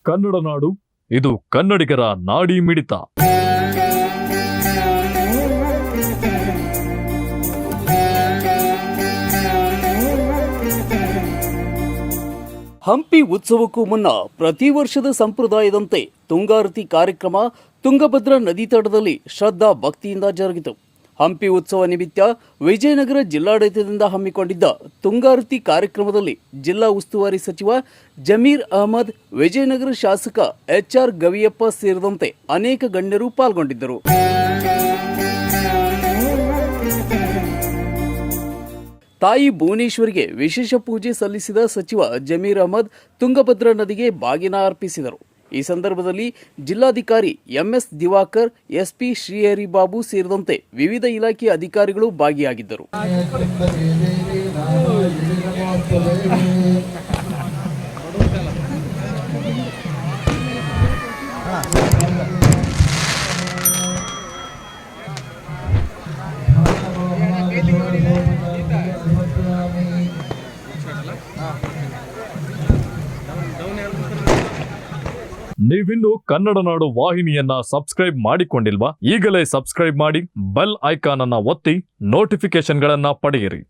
ಕನ್ನಡ ನಾಡು, ಇದು ಕನ್ನಡಿಗರ ನಾಡಿ ಮಿಡಿತ. ಹಂಪಿ ಉತ್ಸವಕ್ಕೂ ಮುನ್ನ ಪ್ರತಿ ವರ್ಷದ ಸಂಪ್ರದಾಯದಂತೆ ತುಂಗಾರತಿ ಕಾರ್ಯಕ್ರಮ ತುಂಗಭದ್ರಾ ನದಿ ತಟದಲ್ಲಿ ಶ್ರದ್ಧಾ ಭಕ್ತಿಯಿಂದ ಜರುಗಿತು. ಹಂಪಿ ಉತ್ಸವ ನಿಮಿತ್ತ ವಿಜಯನಗರ ಜಿಲ್ಲಾಡಳಿತದಿಂದ ಹಮ್ಮಿಕೊಂಡಿದ್ದ ತುಂಗಾರತಿ ಕಾರ್ಯಕ್ರಮದಲ್ಲಿ ಜಿಲ್ಲಾ ಉಸ್ತುವಾರಿ ಸಚಿವ ಜಮೀರ್ ಅಹಮದ್, ವಿಜಯನಗರ ಶಾಸಕ ಎಚ್ಆರ್ ಗವಿಯಪ್ಪ ಸೇರಿದಂತೆ ಅನೇಕ ಗಣ್ಯರು ಪಾಲ್ಗೊಂಡಿದ್ದರು. ತಾಯಿ ಭುವನೇಶ್ವರಿಗೆ ವಿಶೇಷ ಪೂಜೆ ಸಲ್ಲಿಸಿದ ಸಚಿವ ಜಮೀರ್ ಅಹಮದ್ ತುಂಗಭದ್ರಾ ನದಿಗೆ ಬಾಗಿನ ಅರ್ಪಿಸಿದರು. ಈ ಸಂದರ್ಭದಲ್ಲಿ ಜಿಲ್ಲಾಧಿಕಾರಿ ಎಂಎಸ್ ದಿವಾಕರ್, ಎಸ್ಪಿ ಶ್ರೀಹರಿ ಬಾಬು ಸೇರಿದಂತೆ ವಿವಿಧ ಇಲಾಖೆ ಅಧಿಕಾರಿಗಳು ಭಾಗಿಯಾಗಿದ್ದರು. ನೀವಿನ್ನು ಕನ್ನಡ ನಾಡು ವಾಹಿನಿಯನ್ನ ಸಬ್ಸ್ಕ್ರೈಬ್ ಮಾಡಿಕೊಂಡಿಲ್ವಾ? ಈಗಲೇ ಸಬ್ಸ್ಕ್ರೈಬ್ ಮಾಡಿ, ಬೆಲ್ ಐಕಾನ್ ಅನ್ನ ಒತ್ತಿ ನೋಟಿಫಿಕೇಶನ್ಗಳನ್ನ ಪಡೆಯಿರಿ.